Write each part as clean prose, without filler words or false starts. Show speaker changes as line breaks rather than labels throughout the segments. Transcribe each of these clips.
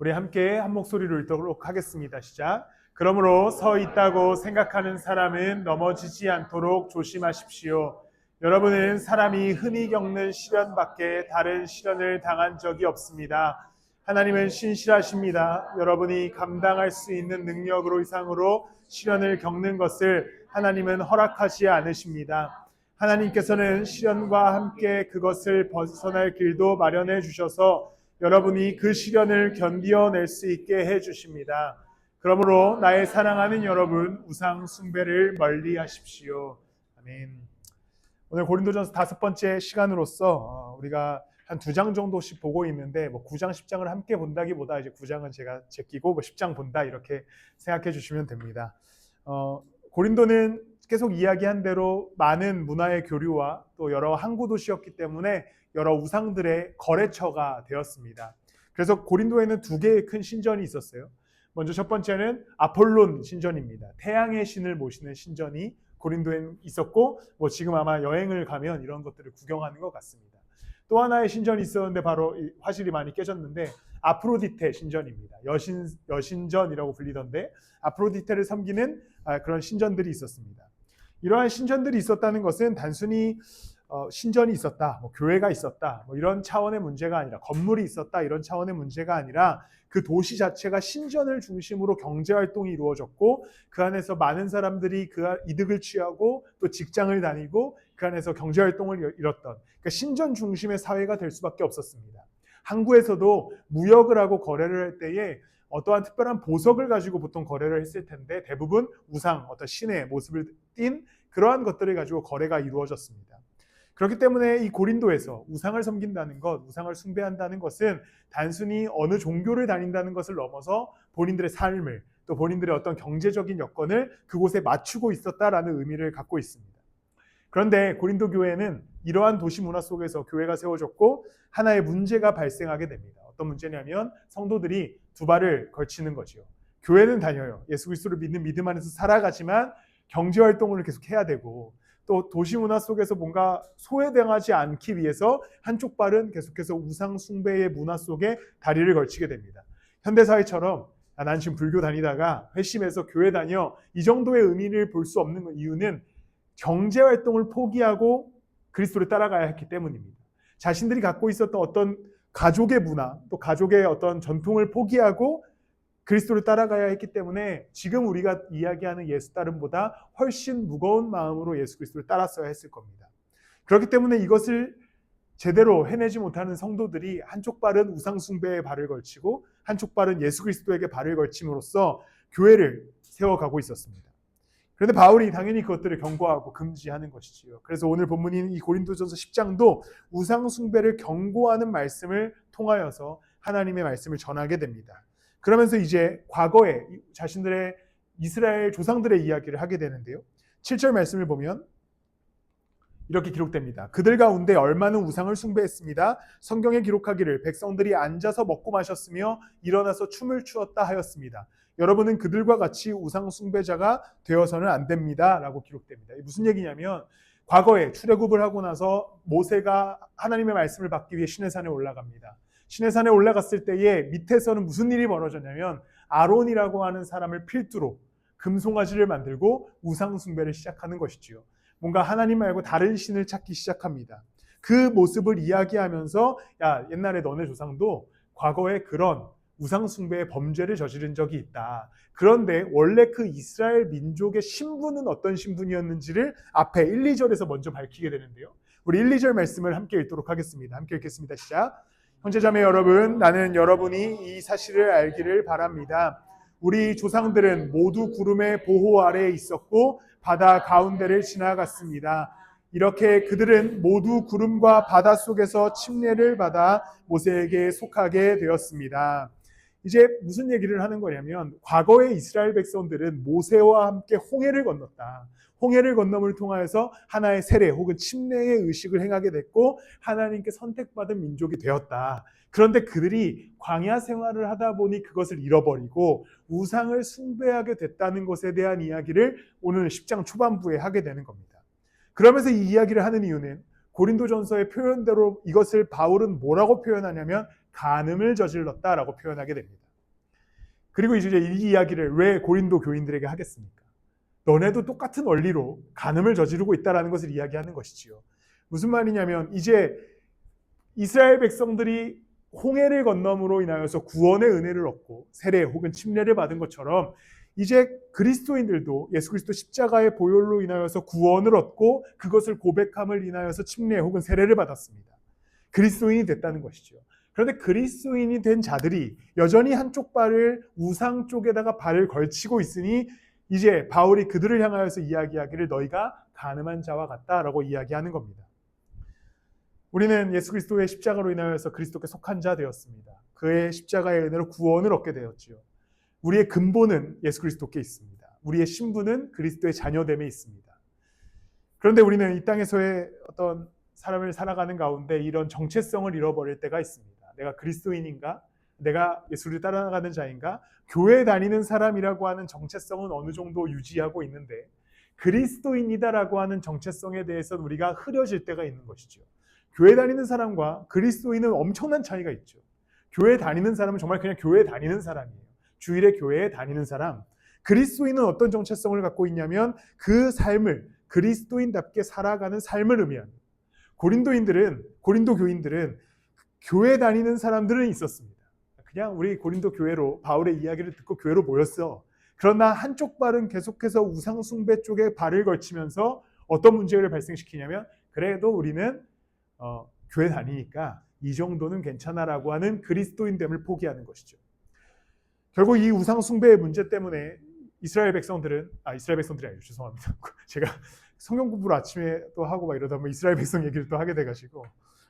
우리 함께 한 목소리로 읽도록 하겠습니다. 시작. 그러므로 서 있다고 생각하는 사람은 넘어지지 않도록 조심하십시오. 여러분은 사람이 흔히 겪는 시련 밖에 다른 시련을 당한 적이 없습니다. 하나님은 신실하십니다. 여러분이 감당할 수 있는 능력으로 이상으로 시련을 겪는 것을 하나님은 허락하지 않으십니다. 하나님께서는 시련과 함께 그것을 벗어날 길도 마련해 주셔서 여러분이 그 시련을 견디어낼 수 있게 해 주십니다. 그러므로 나의 사랑하는 여러분, 우상 숭배를 멀리 하십시오. 아멘. 오늘 고린도전서 5번째 시간으로서 우리가 한 2장 정도씩 보고 있는데 9장, 10장을 함께 본다기보다 이제 9장은 제가 제끼고 10장 본다 이렇게 생각해 주시면 됩니다. 고린도는 계속 이야기한 대로 많은 문화의 교류와 또 여러 항구 도시였기 때문에 여러 우상들의 거래처가 되었습니다. 그래서 고린도에는 2개의 큰 신전이 있었어요. 먼저 첫 번째는 아폴론 신전입니다. 태양의 신을 모시는 신전이 고린도에 있었고 지금 아마 여행을 가면 이런 것들을 구경하는 것 같습니다. 또 하나의 신전이 있었는데 바로 화실이 많이 깨졌는데 아프로디테 신전입니다. 여신전이라고 불리던데 아프로디테를 섬기는 그런 신전들이 있었습니다. 이러한 신전들이 있었다는 것은 단순히 신전이 있었다, 교회가 있었다, 이런 차원의 문제가 아니라 건물이 있었다 이런 차원의 문제가 아니라 그 도시 자체가 신전을 중심으로 경제활동이 이루어졌고 그 안에서 많은 사람들이 그 이득을 취하고 또 직장을 다니고 그 안에서 경제활동을 이뤘던 그러니까 신전 중심의 사회가 될 수밖에 없었습니다. 항구에서도 무역을 하고 거래를 할 때에 어떠한 특별한 보석을 가지고 보통 거래를 했을 텐데 대부분 우상, 어떤 신의 모습을 띤 그러한 것들을 가지고 거래가 이루어졌습니다. 그렇기 때문에 이 고린도에서 우상을 섬긴다는 것, 우상을 숭배한다는 것은 단순히 어느 종교를 다닌다는 것을 넘어서 본인들의 삶을 또 본인들의 어떤 경제적인 여건을 그곳에 맞추고 있었다라는 의미를 갖고 있습니다. 그런데 고린도 교회는 이러한 도시 문화 속에서 교회가 세워졌고 하나의 문제가 발생하게 됩니다. 어떤 문제냐면 성도들이 두 발을 걸치는 거죠. 교회는 다녀요. 예수 그리스도를 믿는 믿음 안에서 살아가지만 경제활동을 계속 해야 되고 또 도시 문화 속에서 뭔가 소외당하지 않기 위해서 한쪽 발은 계속해서 우상 숭배의 문화 속에 다리를 걸치게 됩니다. 현대사회처럼 난 지금 불교 다니다가 회심해서 교회 다녀 이 정도의 의미를 볼 수 없는 이유는 경제활동을 포기하고 그리스도를 따라가야 했기 때문입니다. 자신들이 갖고 있었던 어떤 가족의 문화 또 가족의 어떤 전통을 포기하고 그리스도를 따라가야 했기 때문에 지금 우리가 이야기하는 예수 따름보다 훨씬 무거운 마음으로 예수 그리스도를 따랐어야 했을 겁니다. 그렇기 때문에 이것을 제대로 해내지 못하는 성도들이 한쪽 발은 우상 숭배에 발을 걸치고 한쪽 발은 예수 그리스도에게 발을 걸침으로써 교회를 세워가고 있었습니다. 그런데 바울이 당연히 그것들을 경고하고 금지하는 것이지요. 그래서 오늘 본문인 이 고린도전서 10장도 우상 숭배를 경고하는 말씀을 통하여서 하나님의 말씀을 전하게 됩니다. 그러면서 이제 과거에 자신들의 이스라엘 조상들의 이야기를 하게 되는데요. 7절 말씀을 보면 이렇게 기록됩니다. 그들 가운데 얼마는 우상을 숭배했습니다. 성경에 기록하기를 백성들이 앉아서 먹고 마셨으며 일어나서 춤을 추었다 하였습니다. 여러분은 그들과 같이 우상 숭배자가 되어서는 안 됩니다. 라고 기록됩니다. 이게 무슨 얘기냐면 과거에 출애굽을 하고 나서 모세가 하나님의 말씀을 받기 위해 시내산에 올라갑니다. 시내산에 올라갔을 때에 밑에서는 무슨 일이 벌어졌냐면 아론이라고 하는 사람을 필두로 금송아지를 만들고 우상 숭배를 시작하는 것이지요. 뭔가 하나님 말고 다른 신을 찾기 시작합니다. 그 모습을 이야기하면서 야, 옛날에 너네 조상도 과거에 그런 우상 숭배의 범죄를 저지른 적이 있다. 그런데 원래 그 이스라엘 민족의 신분은 어떤 신분이었는지를 앞에 1, 2절에서 먼저 밝히게 되는데요. 우리 1, 2절 말씀을 함께 읽도록 하겠습니다. 함께 읽겠습니다. 시작. 형제자매 여러분, 나는 여러분이 이 사실을 알기를 바랍니다. 우리 조상들은 모두 구름의 보호 아래에 있었고 바다 가운데를 지나갔습니다. 이렇게 그들은 모두 구름과 바다 속에서 침례를 받아 모세에게 속하게 되었습니다. 이제 무슨 얘기를 하는 거냐면 과거의 이스라엘 백성들은 모세와 함께 홍해를 건넜다. 홍해를 건너을 통하여서 하나의 세례 혹은 침례의 의식을 행하게 됐고 하나님께 선택받은 민족이 되었다. 그런데 그들이 광야 생활을 하다 보니 그것을 잃어버리고 우상을 숭배하게 됐다는 것에 대한 이야기를 오늘 10장 초반부에 하게 되는 겁니다. 그러면서 이 이야기를 하는 이유는 고린도전서의 표현대로 이것을 바울은 뭐라고 표현하냐면 간음을 저질렀다라고 표현하게 됩니다. 그리고 이제 이 이야기를 왜 고린도 교인들에게 하겠습니까? 너네도 똑같은 원리로 간음을 저지르고 있다는 것을 이야기하는 것이지요. 무슨 말이냐면 이제 이스라엘 백성들이 홍해를 건너므로 인하여서 구원의 은혜를 얻고 세례 혹은 침례를 받은 것처럼 이제 그리스도인들도 예수 그리스도 십자가의 보혈로 인하여서 구원을 얻고 그것을 고백함을 인하여서 침례 혹은 세례를 받았습니다. 그리스도인이 됐다는 것이죠. 그런데 그리스도인이 된 자들이 여전히 한쪽 발을 우상 쪽에다가 발을 걸치고 있으니 이제 바울이 그들을 향하여서 이야기하기를 너희가 간음한 자와 같다라고 이야기하는 겁니다. 우리는 예수 그리스도의 십자가로 인하여서 그리스도께 속한 자 되었습니다. 그의 십자가의 은혜로 구원을 얻게 되었지요. 우리의 근본은 예수 그리스도께 있습니다. 우리의 신분은 그리스도의 자녀됨에 있습니다. 그런데 우리는 이 땅에서의 어떤 사람을 살아가는 가운데 이런 정체성을 잃어버릴 때가 있습니다. 내가 그리스도인인가? 내가 예수를 따라가는 자인가? 교회 다니는 사람이라고 하는 정체성은 어느 정도 유지하고 있는데 그리스도인이다라고 하는 정체성에 대해서는 우리가 흐려질 때가 있는 것이죠. 교회 다니는 사람과 그리스도인은 엄청난 차이가 있죠. 교회 다니는 사람은 정말 그냥 교회 다니는 사람이에요. 주일에 교회에 다니는 사람. 그리스도인은 어떤 정체성을 갖고 있냐면 그 삶을 그리스도인답게 살아가는 삶을 의미합니다. 고린도 교인들은 교회 다니는 사람들은 있었습니다. 그냥 우리 고린도 교회로 바울의 이야기를 듣고 교회로 모였어. 그러나 한쪽 발은 계속해서 우상 숭배 쪽에 발을 걸치면서 어떤 문제를 발생시키냐면 그래도 우리는 교회 다니니까 이 정도는 괜찮아라고 하는 그리스도인됨을 포기하는 것이죠. 결국 이 우상 숭배의 문제 때문에 이스라엘 백성들이 아니죠. 죄송합니다. 제가 성경 공부를 아침에 또 하고 막 이러다 보면 이스라엘 백성 얘기를 또 하게 돼가지고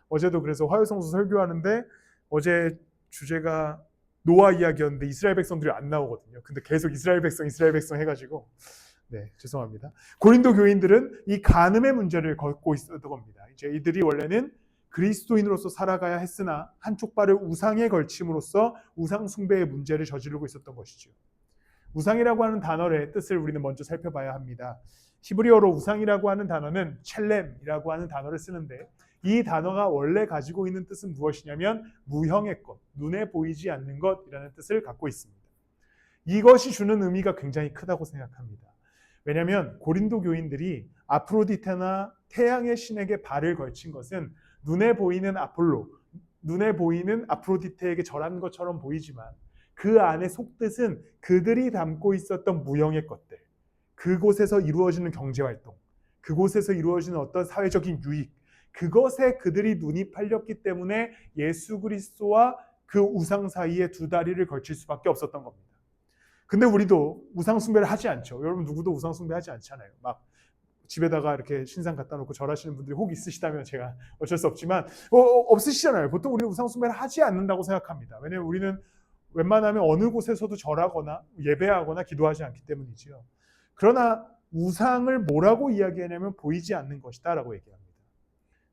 어제도 그래서 화요성수 설교하는데 어제 주제가 노아 이야기였는데 이스라엘 백성들이 안 나오거든요. 근데 계속 이스라엘 백성 해가지고 네, 죄송합니다. 고린도 교인들은 이 간음의 문제를 겪고 있었던 겁니다. 이제 이들이 원래는 그리스도인으로서 살아가야 했으나 한쪽 발을 우상에 걸침으로써 우상 숭배의 문제를 저지르고 있었던 것이죠. 우상이라고 하는 단어의 뜻을 우리는 먼저 살펴봐야 합니다. 히브리어로 우상이라고 하는 단어는 첼렘이라고 하는 단어를 쓰는데 이 단어가 원래 가지고 있는 뜻은 무엇이냐면 무형의 것, 눈에 보이지 않는 것이라는 뜻을 갖고 있습니다. 이것이 주는 의미가 굉장히 크다고 생각합니다. 왜냐하면 고린도 교인들이 아프로디테나 태양의 신에게 발을 걸친 것은 눈에 보이는 아폴로, 눈에 보이는 아프로디테에게 절한 것처럼 보이지만 그 안에 속뜻은 그들이 담고 있었던 무형의 것들, 그곳에서 이루어지는 경제활동, 그곳에서 이루어지는 어떤 사회적인 유익, 그것에 그들이 눈이 팔렸기 때문에 예수 그리스도와 그 우상 사이에 두 다리를 걸칠 수밖에 없었던 겁니다. 근데 우리도 우상 숭배를 하지 않죠. 여러분 누구도 우상 숭배하지 않잖아요. 막 집에다가 이렇게 신상 갖다 놓고 절하시는 분들이 혹 있으시다면 제가 어쩔 수 없지만 없으시잖아요. 보통 우리는 우상 숭배를 하지 않는다고 생각합니다. 왜냐하면 우리는 웬만하면 어느 곳에서도 절하거나 예배하거나 기도하지 않기 때문이지요. 그러나 우상을 뭐라고 이야기하냐면 보이지 않는 것이다 라고 얘기합니다.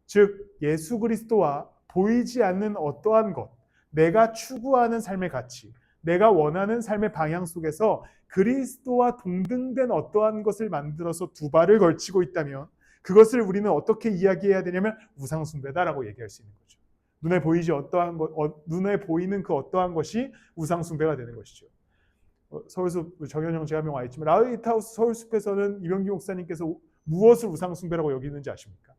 즉 예수 그리스도와 보이지 않는 어떠한 것, 내가 추구하는 삶의 가치, 내가 원하는 삶의 방향 속에서 그리스도와 동등된 어떠한 것을 만들어서 두 발을 걸치고 있다면 그것을 우리는 어떻게 이야기해야 되냐면 우상 숭배다라고 얘기할 수 있는 거죠. 눈에 보이는 그 어떠한 것이 우상 숭배가 되는 것이죠. 서울숲 정현영 제가 명 와 있지만 라이트하우스 서울숲에서는 이병기 목사님께서 무엇을 우상 숭배라고 여기는지 아십니까?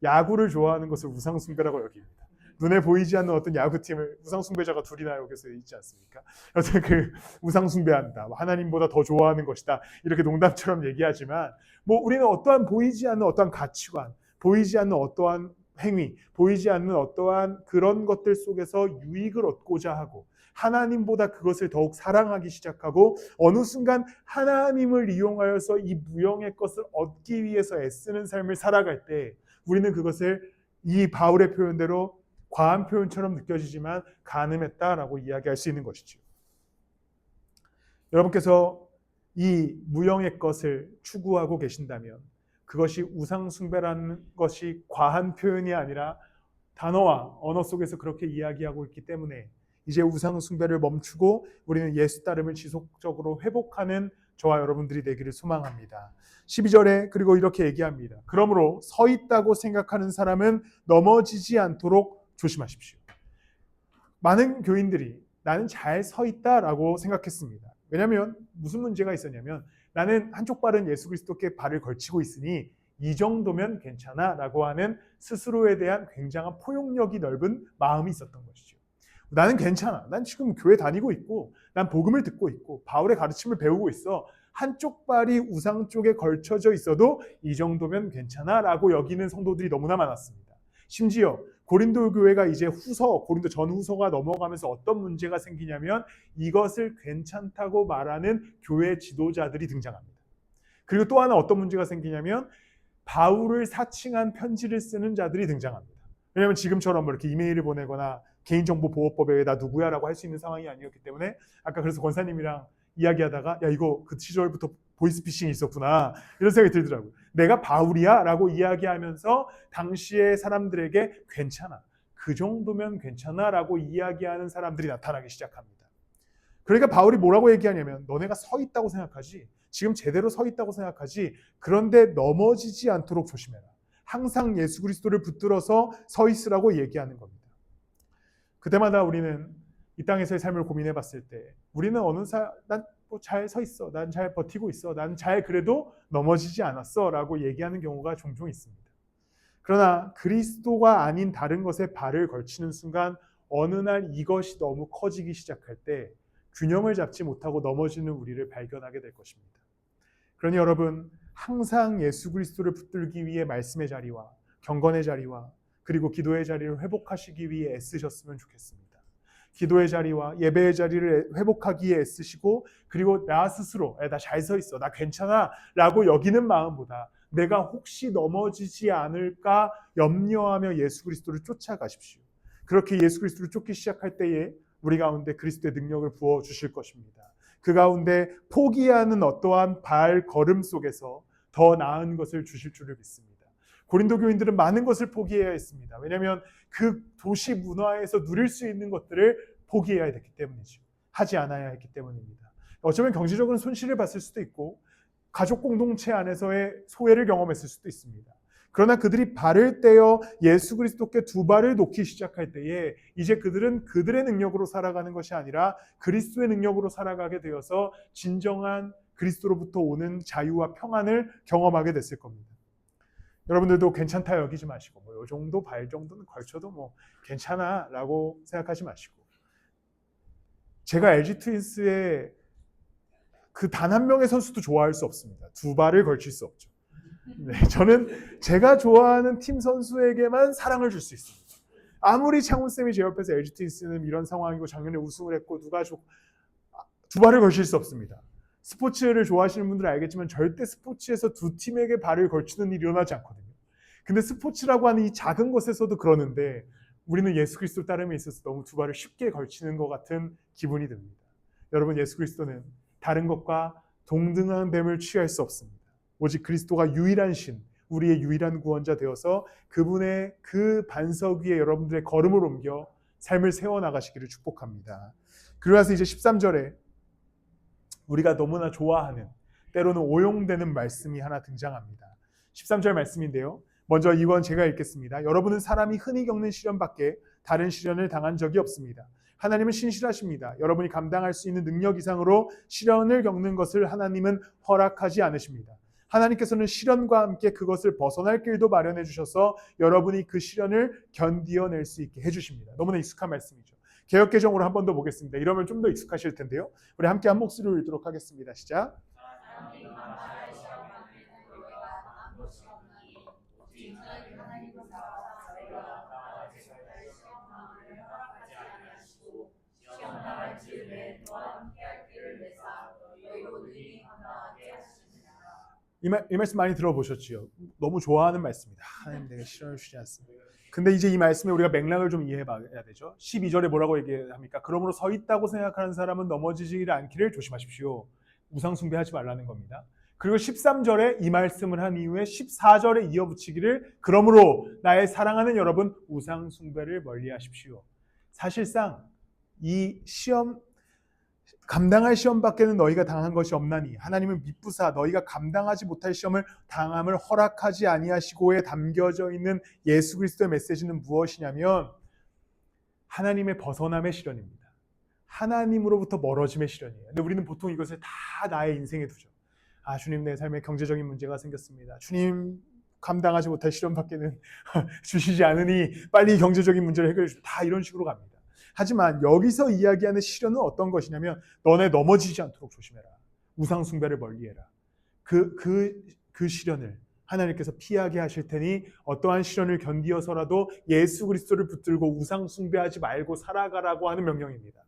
야구를 좋아하는 것을 우상 숭배라고 여깁니다. 눈에 보이지 않는 어떤 야구팀을 우상 숭배자가 둘이나 여기서 있지 않습니까? 여튼 그 우상 숭배한다, 하나님보다 더 좋아하는 것이다 이렇게 농담처럼 얘기하지만 우리는 어떠한 보이지 않는 어떠한 가치관, 보이지 않는 어떠한 행위, 보이지 않는 어떠한 그런 것들 속에서 유익을 얻고자 하고 하나님보다 그것을 더욱 사랑하기 시작하고 어느 순간 하나님을 이용하여서 이 무형의 것을 얻기 위해서 애쓰는 삶을 살아갈 때 우리는 그것을 이 바울의 표현대로 과한 표현처럼 느껴지지만 간음했다라고 이야기할 수 있는 것이죠. 여러분께서 이 무형의 것을 추구하고 계신다면 그것이 우상 숭배라는 것이 과한 표현이 아니라 단어와 언어 속에서 그렇게 이야기하고 있기 때문에 이제 우상 숭배를 멈추고 우리는 예수 따름을 지속적으로 회복하는 저와 여러분들이 되기를 소망합니다. 12절에 그리고 이렇게 얘기합니다. 그러므로 서 있다고 생각하는 사람은 넘어지지 않도록 조심하십시오. 많은 교인들이 나는 잘 서 있다라고 생각했습니다. 왜냐하면 무슨 문제가 있었냐면 나는 한쪽 발은 예수 그리스도께 발을 걸치고 있으니 이 정도면 괜찮아 라고 하는 스스로에 대한 굉장한 포용력이 넓은 마음이 있었던 것이죠. 나는 괜찮아. 난 지금 교회 다니고 있고 난 복음을 듣고 있고 바울의 가르침을 배우고 있어. 한쪽 발이 우상 쪽에 걸쳐져 있어도 이 정도면 괜찮아 라고 여기는 성도들이 너무나 많았습니다. 심지어 고린도 교회가 이제 고린도 전후서가 넘어가면서 어떤 문제가 생기냐면 이것을 괜찮다고 말하는 교회 지도자들이 등장합니다. 그리고 또 하나 어떤 문제가 생기냐면 바울을 사칭한 편지를 쓰는 자들이 등장합니다. 왜냐하면 지금처럼 뭐 이렇게 이메일을 보내거나 개인정보보호법에 왜 나 누구야 라고 할 수 있는 상황이 아니었기 때문에 아까 그래서 권사님이랑 이야기하다가 야 이거 그 시절부터 보이스피싱이 있었구나 이런 생각이 들더라고요. 내가 바울이야 라고 이야기하면서 당시의 사람들에게 괜찮아, 그 정도면 괜찮아 라고 이야기하는 사람들이 나타나기 시작합니다. 그러니까 바울이 뭐라고 얘기하냐면 너네가 서 있다고 생각하지, 지금 제대로 서 있다고 생각하지, 그런데 넘어지지 않도록 조심해라. 항상 예수 그리스도를 붙들어서 서 있으라고 얘기하는 겁니다. 그때마다 우리는 이 땅에서의 삶을 고민해 봤을 때 우리는 난 잘 서 있어, 난 잘 버티고 있어, 난 잘 그래도 넘어지지 않았어 라고 얘기하는 경우가 종종 있습니다. 그러나 그리스도가 아닌 다른 것에 발을 걸치는 순간 어느 날 이것이 너무 커지기 시작할 때 균형을 잡지 못하고 넘어지는 우리를 발견하게 될 것입니다. 그러니 여러분, 항상 예수 그리스도를 붙들기 위해 말씀의 자리와 경건의 자리와 그리고 기도의 자리를 회복하시기 위해 애쓰셨으면 좋겠습니다. 기도의 자리와 예배의 자리를 회복하기에 애쓰시고 그리고 나 스스로 나 잘 서 있어, 나 괜찮아 라고 여기는 마음보다 내가 혹시 넘어지지 않을까 염려하며 예수 그리스도를 쫓아가십시오. 그렇게 예수 그리스도를 쫓기 시작할 때에 우리 가운데 그리스도의 능력을 부어주실 것입니다. 그 가운데 포기하는 어떠한 발걸음 속에서 더 나은 것을 주실 줄을 믿습니다. 고린도 교인들은 많은 것을 포기해야 했습니다. 왜냐하면 그 도시 문화에서 누릴 수 있는 것들을 포기해야 했기 때문이죠. 하지 않아야 했기 때문입니다. 어쩌면 경제적으로 손실을 봤을 수도 있고 가족 공동체 안에서의 소외를 경험했을 수도 있습니다. 그러나 그들이 발을 떼어 예수 그리스도께 두 발을 놓기 시작할 때에 이제 그들은 그들의 능력으로 살아가는 것이 아니라 그리스도의 능력으로 살아가게 되어서 진정한 그리스도로부터 오는 자유와 평안을 경험하게 됐을 겁니다. 여러분들도 괜찮다 여기지 마시고 이 정도 발 정도는 걸쳐도 괜찮아 라고 생각하지 마시고, 제가 LG 트윈스의 그 단 한 명의 선수도 좋아할 수 없습니다. 두 발을 걸칠 수 없죠. 네, 저는 제가 좋아하는 팀 선수에게만 사랑을 줄 수 있습니다. 아무리 창훈쌤이 제 옆에서 LG 트윈스는 이런 상황이고 작년에 우승을 했고 두 발을 걸칠 수 없습니다. 스포츠를 좋아하시는 분들은 알겠지만 절대 스포츠에서 두 팀에게 발을 걸치는 일이 일어나지 않거든요. 근데 스포츠라고 하는 이 작은 것에서도 그러는데 우리는 예수 그리스도 따름에 있어서 너무 두 발을 쉽게 걸치는 것 같은 기분이 듭니다. 여러분, 예수 그리스도는 다른 것과 동등한 뱀을 취할 수 없습니다. 오직 그리스도가 유일한 신, 우리의 유일한 구원자 되어서 그분의 그 반석 위에 여러분들의 걸음을 옮겨 삶을 세워나가시기를 축복합니다. 그러면서 이제 13절에 우리가 너무나 좋아하는, 때로는 오용되는 말씀이 하나 등장합니다. 13절 말씀인데요. 먼저 이건 제가 읽겠습니다. 여러분은 사람이 흔히 겪는 시련밖에 다른 시련을 당한 적이 없습니다. 하나님은 신실하십니다. 여러분이 감당할 수 있는 능력 이상으로 시련을 겪는 것을 하나님은 허락하지 않으십니다. 하나님께서는 시련과 함께 그것을 벗어날 길도 마련해 주셔서 여러분이 그 시련을 견디어낼 수 있게 해주십니다. 너무나 익숙한 말씀이죠. 개역개정으로 한 번 더 보겠습니다. 이러면 좀 더 익숙하실 텐데요. 우리 함께 한 목소리로 읽도록 하겠습니다. 시작. 이 말씀 많이 들어보셨지요? 너무 좋아하는 말씀입니다. 하나님 내게 시련을 주지 않습니다. 근데 이제 이 말씀에 우리가 맥락을 좀 이해해 봐야 되죠. 12절에 뭐라고 얘기합니까? 그러므로 서 있다고 생각하는 사람은 넘어지지 않기를 조심하십시오. 우상 숭배하지 말라는 겁니다. 그리고 13절에 이 말씀을 한 이후에 14절에 이어붙이기를 그러므로 나의 사랑하는 여러분 우상 숭배를 멀리하십시오. 사실상 이 시험 감당할 시험밖에는 너희가 당한 것이 없나니 하나님은 미쁘사 너희가 감당하지 못할 시험을 당함을 허락하지 아니하시고에 담겨져 있는 예수 그리스도의 메시지는 무엇이냐면 하나님의 벗어남의 시련입니다. 하나님으로부터 멀어짐의 시련이에요. 근데 우리는 보통 이것을 다 나의 인생에 두죠. 주님, 내 삶에 경제적인 문제가 생겼습니다. 주님, 감당하지 못할 시련밖에는 주시지 않으니 빨리 경제적인 문제를 해결해 주십시오. 다 이런 식으로 갑니다. 하지만 여기서 이야기하는 시련은 어떤 것이냐면 너네 넘어지지 않도록 조심해라. 우상 숭배를 멀리해라. 그 시련을 하나님께서 피하게 하실 테니 어떠한 시련을 견디어서라도 예수 그리스도를 붙들고 우상 숭배하지 말고 살아가라고 하는 명령입니다.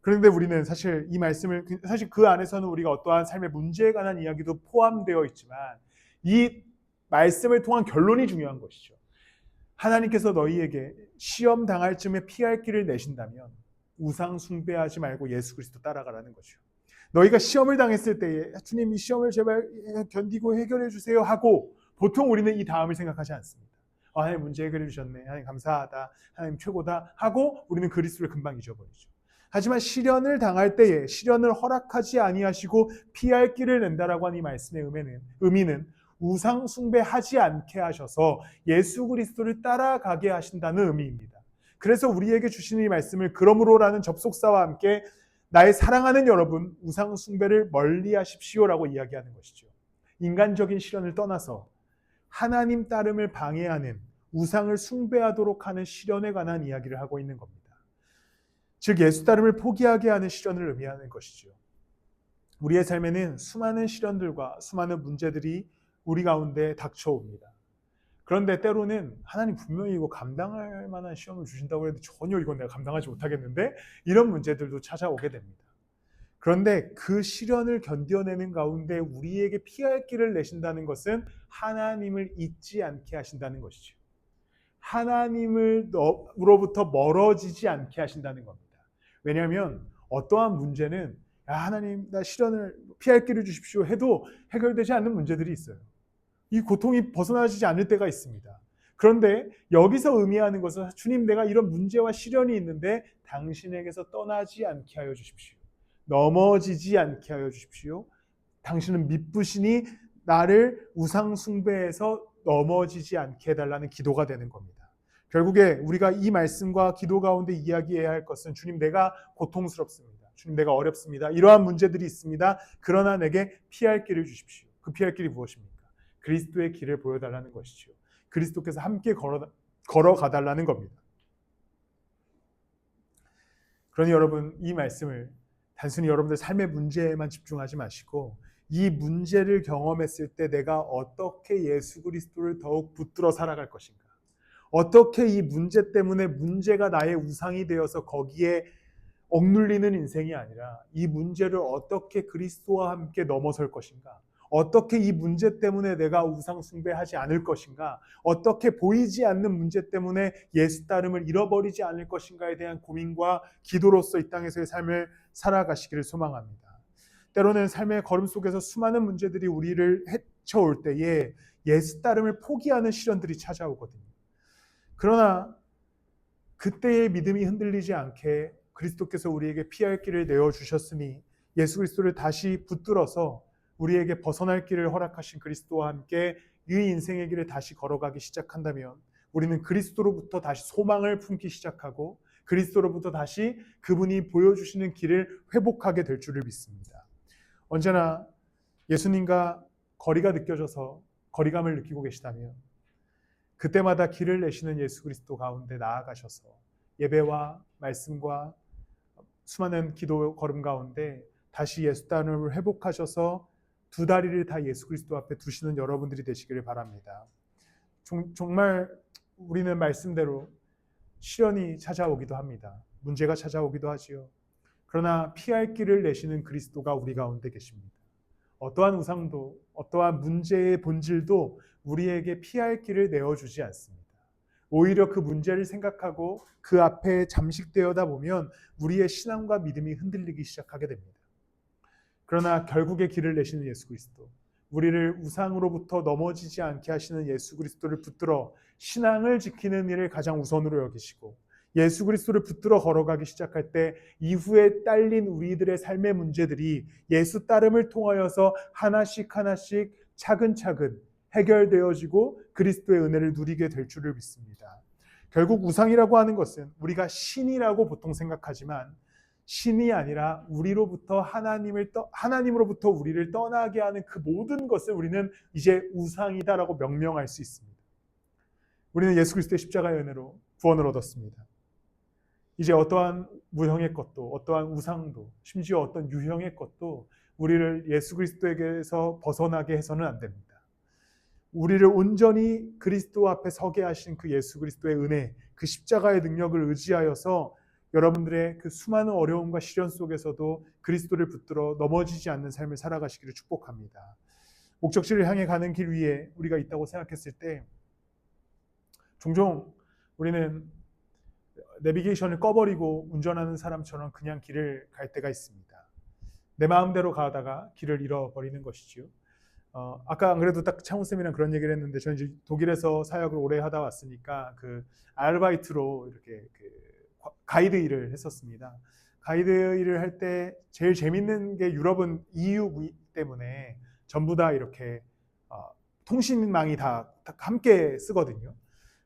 그런데 우리는 사실 이 말씀을 사실 그 안에서는 우리가 어떠한 삶의 문제에 관한 이야기도 포함되어 있지만 이 말씀을 통한 결론이 중요한 것이죠. 하나님께서 너희에게 시험 당할 쯤에 피할 길을 내신다면 우상 숭배하지 말고 예수 그리스도 따라가라는 거죠. 너희가 시험을 당했을 때에 주님 이 시험을 제발 견디고 해결해 주세요 하고 보통 우리는 이 다음을 생각하지 않습니다. 하나님 문제 해결해 주셨네. 하나님 감사하다. 하나님 최고다 하고 우리는 그리스도를 금방 잊어버리죠. 하지만 시련을 당할 때에 시련을 허락하지 아니하시고 피할 길을 낸다라고 하는 이 말씀의 의미는 우상 숭배하지 않게 하셔서 예수 그리스도를 따라가게 하신다는 의미입니다. 그래서 우리에게 주시는 이 말씀을 그러므로라는 접속사와 함께 나의 사랑하는 여러분 우상 숭배를 멀리 하십시오라고 이야기하는 것이죠. 인간적인 시련을 떠나서 하나님 따름을 방해하는 우상을 숭배하도록 하는 시련에 관한 이야기를 하고 있는 겁니다. 즉 예수 따름을 포기하게 하는 시련을 의미하는 것이죠. 우리의 삶에는 수많은 시련들과 수많은 문제들이 우리 가운데 닥쳐옵니다. 그런데 때로는 하나님 분명히 이거 감당할 만한 시험을 주신다고 해도 전혀 이건 내가 감당하지 못하겠는데 이런 문제들도 찾아오게 됩니다. 그런데 그 시련을 견뎌내는 가운데 우리에게 피할 길을 내신다는 것은 하나님을 잊지 않게 하신다는 것이죠. 하나님으로부터 멀어지지 않게 하신다는 겁니다. 왜냐하면 어떠한 문제는 하나님 나 시련을 피할 길을 주십시오 해도 해결되지 않는 문제들이 있어요. 이 고통이 벗어나지 않을 때가 있습니다. 그런데 여기서 의미하는 것은 주님 내가 이런 문제와 시련이 있는데 당신에게서 떠나지 않게 하여 주십시오. 넘어지지 않게 하여 주십시오. 당신은 미쁘시니 나를 우상 숭배에서 넘어지지 않게 해달라는 기도가 되는 겁니다. 결국에 우리가 이 말씀과 기도 가운데 이야기해야 할 것은 주님 내가 고통스럽습니다. 주님 내가 어렵습니다. 이러한 문제들이 있습니다. 그러나 내게 피할 길을 주십시오. 그 피할 길이 무엇입니까? 그리스도의 길을 보여달라는 것이죠. 그리스도께서 함께 걸어가달라는 겁니다. 그러니 여러분 이 말씀을 단순히 여러분들 삶의 문제에만 집중하지 마시고 이 문제를 경험했을 때 내가 어떻게 예수 그리스도를 더욱 붙들어 살아갈 것인가, 어떻게 이 문제 때문에 문제가 나의 우상이 되어서 거기에 억눌리는 인생이 아니라 이 문제를 어떻게 그리스도와 함께 넘어설 것인가, 어떻게 이 문제 때문에 내가 우상 숭배하지 않을 것인가, 어떻게 보이지 않는 문제 때문에 예수 따름을 잃어버리지 않을 것인가에 대한 고민과 기도로서 이 땅에서의 삶을 살아가시기를 소망합니다. 때로는 삶의 걸음 속에서 수많은 문제들이 우리를 헤쳐올 때에 예수 따름을 포기하는 시련들이 찾아오거든요. 그러나 그때의 믿음이 흔들리지 않게 그리스도께서 우리에게 피할 길을 내어주셨으니 예수 그리스도를 다시 붙들어서 우리에게 벗어날 길을 허락하신 그리스도와 함께 이 인생의 길을 다시 걸어가기 시작한다면 우리는 그리스도로부터 다시 소망을 품기 시작하고 그리스도로부터 다시 그분이 보여주시는 길을 회복하게 될 줄을 믿습니다. 언제나 예수님과 거리가 느껴져서 거리감을 느끼고 계시다면 그때마다 길을 내시는 예수 그리스도 가운데 나아가셔서 예배와 말씀과 수많은 기도 걸음 가운데 다시 예수 따름을 회복하셔서 두 다리를 다 예수 그리스도 앞에 두시는 여러분들이 되시기를 바랍니다. 정말 우리는 말씀대로 시련이 찾아오기도 합니다. 문제가 찾아오기도 하지요. 그러나 피할 길을 내시는 그리스도가 우리 가운데 계십니다. 어떠한 우상도 어떠한 문제의 본질도 우리에게 피할 길을 내어주지 않습니다. 오히려 그 문제를 생각하고 그 앞에 잠식되어다 보면 우리의 신앙과 믿음이 흔들리기 시작하게 됩니다. 그러나 결국에 길을 내시는 예수 그리스도, 우리를 우상으로부터 넘어지지 않게 하시는 예수 그리스도를 붙들어 신앙을 지키는 일을 가장 우선으로 여기시고 예수 그리스도를 붙들어 걸어가기 시작할 때 이후에 딸린 우리들의 삶의 문제들이 예수 따름을 통하여서 하나씩 하나씩 차근차근 해결되어지고 그리스도의 은혜를 누리게 될 줄을 믿습니다. 결국 우상이라고 하는 것은 우리가 신이라고 보통 생각하지만 신이 아니라 하나님으로부터 우리를 떠나게 하는 그 모든 것을 우리는 이제 우상이다라고 명명할 수 있습니다. 우리는 예수 그리스도의 십자가의 은혜로 구원을 얻었습니다. 이제 어떠한 무형의 것도, 어떠한 우상도, 심지어 어떤 유형의 것도 우리를 예수 그리스도에게서 벗어나게 해서는 안 됩니다. 우리를 온전히 그리스도 앞에 서게 하신 그 예수 그리스도의 은혜, 그 십자가의 능력을 의지하여서 여러분들의 그 수많은 어려움과 시련 속에서도 그리스도를 붙들어 넘어지지 않는 삶을 살아가시기를 축복합니다. 목적지를 향해 가는 길 위에 우리가 있다고 생각했을 때 종종 우리는 내비게이션을 꺼버리고 운전하는 사람처럼 그냥 길을 갈 때가 있습니다. 내 마음대로 가다가 길을 잃어버리는 것이죠. 아까 안 그래도 딱 차훈쌤이랑 그런 얘기를 했는데 저는 이제 독일에서 사역을 오래 하다 왔으니까 그 아르바이트로 이렇게 가이드 일을 했었습니다. 가이드 일을 할 때 제일 재밌는 게 유럽은 EU 때문에 전부 다 이렇게 통신망이 다 함께 쓰거든요.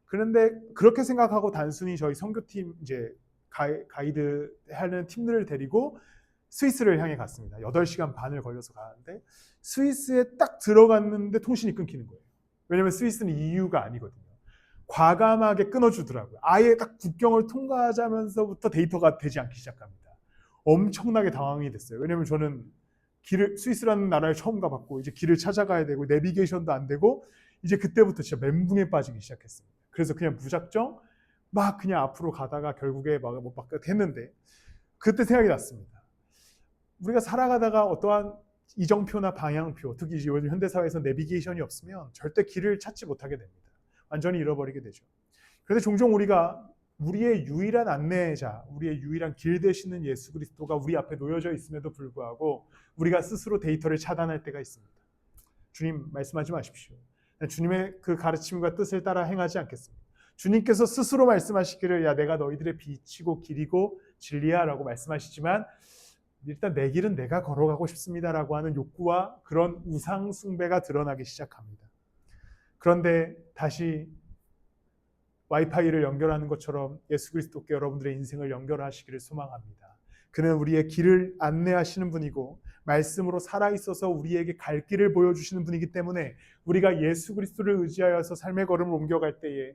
그런데 그렇게 생각하고 단순히 저희 선교팀 이제 가이드 하는 팀들을 데리고 스위스를 향해 갔습니다. 8시간 반을 걸려서 가는데 스위스에 딱 들어갔는데 통신이 끊기는 거예요. 왜냐하면 스위스는 EU가 아니거든요. 과감하게 끊어주더라고요. 아예 딱 국경을 통과하자면서부터 데이터가 되지 않기 시작합니다. 엄청나게 당황이 됐어요. 왜냐하면 저는 스위스라는 나라에 처음 가봤고 이제 길을 찾아가야 되고 내비게이션도 안 되고 이제 그때부터 진짜 멘붕에 빠지기 시작했습니다. 그래서 그냥 무작정 막 그냥 앞으로 가다가 결국에 막 했는데 그때 생각이 났습니다. 우리가 살아가다가 어떠한 이정표나 방향표, 특히 요즘 현대사회에서 내비게이션이 없으면 절대 길을 찾지 못하게 됩니다. 완전히 잃어버리게 되죠. 그래서 종종 우리가 우리의 유일한 안내자, 우리의 유일한 길 되시는 예수 그리스도가 우리 앞에 놓여져 있음에도 불구하고 우리가 스스로 데이터를 차단할 때가 있습니다. 주님 말씀하지 마십시오. 주님의 그 가르침과 뜻을 따라 행하지 않겠습니다. 주님께서 스스로 말씀하시기를 야 내가 너희들의 빛이고 길이고 진리야 라고 말씀하시지만 일단 내 길은 내가 걸어가고 싶습니다라고 하는 욕구와 그런 우상 숭배가 드러나기 시작합니다. 그런데 다시 와이파이를 연결하는 것처럼 예수 그리스도께 여러분들의 인생을 연결하시기를 소망합니다. 그는 우리의 길을 안내하시는 분이고 말씀으로 살아있어서 우리에게 갈 길을 보여주시는 분이기 때문에 우리가 예수 그리스도를 의지하여서 삶의 걸음을 옮겨갈 때에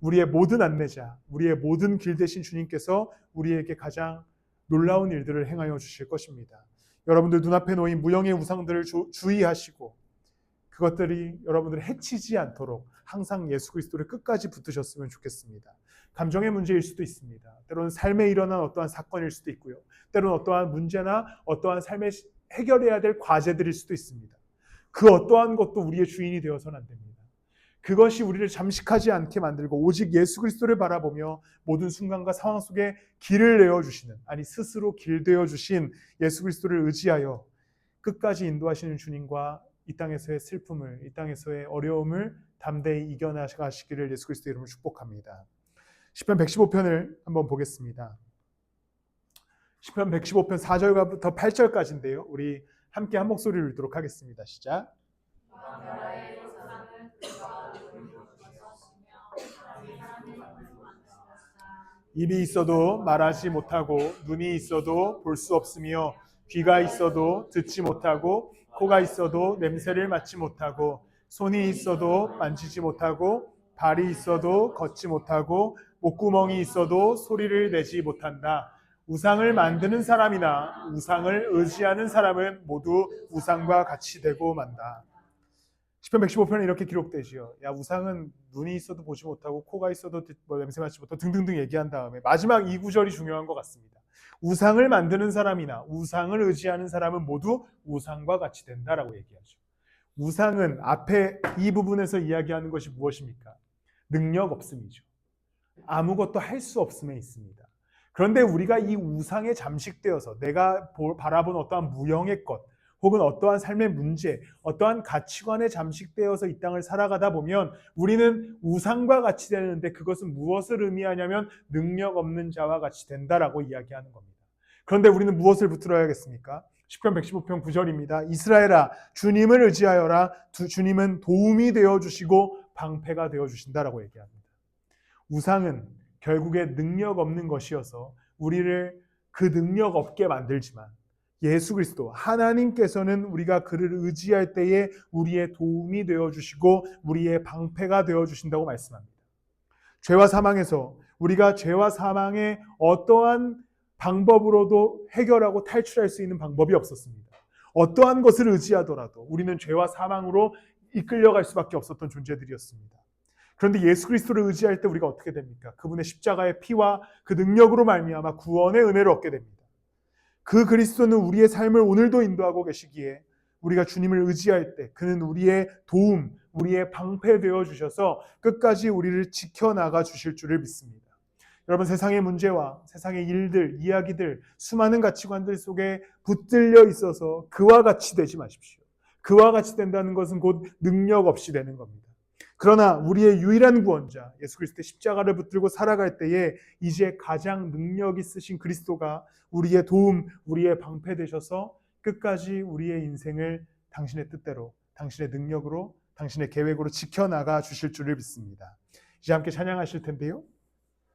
우리의 모든 안내자, 우리의 모든 길 되신 주님께서 우리에게 가장 놀라운 일들을 행하여 주실 것입니다. 여러분들 눈앞에 놓인 무형의 우상들을 주의하시고 그것들이 여러분들을 해치지 않도록 항상 예수 그리스도를 끝까지 붙드셨으면 좋겠습니다. 감정의 문제일 수도 있습니다. 때로는 삶에 일어난 어떠한 사건일 수도 있고요. 때로는 어떠한 문제나 어떠한 삶에 해결해야 될 과제들일 수도 있습니다. 그 어떠한 것도 우리의 주인이 되어서는 안 됩니다. 그것이 우리를 잠식하지 않게 만들고 오직 예수 그리스도를 바라보며 모든 순간과 상황 속에 길을 내어주시는, 아니 스스로 길 되어주신 예수 그리스도를 의지하여 끝까지 인도하시는 주님과 이 땅에서의 슬픔을, 이 땅에서의 어려움을 담대히 이겨나가시기를 예수 그리스도의 이름으로 축복합니다. 시편 115편을 한번 보겠습니다. 시편 115편 4절부터 8절까지인데요. 우리 함께 한 목소리를 읽도록 하겠습니다. 시작. 입이 있어도 말하지 못하고 눈이 있어도 볼 수 없으며 귀가 있어도 듣지 못하고 코가 있어도 냄새를 맡지 못하고 손이 있어도 만지지 못하고 발이 있어도 걷지 못하고 목구멍이 있어도 소리를 내지 못한다. 우상을 만드는 사람이나 우상을 의지하는 사람은 모두 우상과 같이 되고 만다. 시편 115편에 이렇게 기록되지요. 야 우상은 눈이 있어도 보지 못하고 코가 있어도 냄새 맡지 못하고 등등등 얘기한 다음에 마지막 이 구절이 중요한 것 같습니다. 우상을 만드는 사람이나 우상을 의지하는 사람은 모두 우상과 같이 된다라고 얘기하죠. 우상은 앞에 이 부분에서 이야기하는 것이 무엇입니까? 능력 없음이죠. 아무것도 할 수 없음에 있습니다. 그런데 우리가 이 우상에 잠식되어서 내가 바라본 어떠한 무형의 것 혹은 어떠한 삶의 문제, 어떠한 가치관에 잠식되어서 이 땅을 살아가다 보면 우리는 우상과 같이 되는데 그것은 무엇을 의미하냐면 능력 없는 자와 같이 된다라고 이야기하는 겁니다. 그런데 우리는 무엇을 붙들어야겠습니까? 시편 115편 9절입니다. 이스라엘아 주님을 의지하여라. 주님은 도움이 되어주시고 방패가 되어주신다라고 얘기합니다. 우상은 결국에 능력 없는 것이어서 우리를 그 능력 없게 만들지만 예수 그리스도 하나님께서는 우리가 그를 의지할 때에 우리의 도움이 되어주시고 우리의 방패가 되어주신다고 말씀합니다. 죄와 사망에서 우리가 죄와 사망의 어떠한 방법으로도 해결하고 탈출할 수 있는 방법이 없었습니다. 어떠한 것을 의지하더라도 우리는 죄와 사망으로 이끌려갈 수밖에 없었던 존재들이었습니다. 그런데 예수 그리스도를 의지할 때 우리가 어떻게 됩니까? 그분의 십자가의 피와 그 능력으로 말미암아 구원의 은혜를 얻게 됩니다. 그 그리스도는 우리의 삶을 오늘도 인도하고 계시기에 우리가 주님을 의지할 때 그는 우리의 도움, 우리의 방패 되어 주셔서 끝까지 우리를 지켜나가 주실 줄을 믿습니다. 여러분, 세상의 문제와 세상의 일들, 이야기들, 수많은 가치관들 속에 붙들려 있어서 그와 같이 되지 마십시오. 그와 같이 된다는 것은 곧 능력 없이 되는 겁니다. 그러나 우리의 유일한 구원자 예수 그리스도의 십자가를 붙들고 살아갈 때에 이제 가장 능력 있으신 그리스도가 우리의 도움, 우리의 방패 되셔서 끝까지 우리의 인생을 당신의 뜻대로, 당신의 능력으로, 당신의 계획으로 지켜나가 주실 줄을 믿습니다. 이제 함께 찬양하실 텐데요.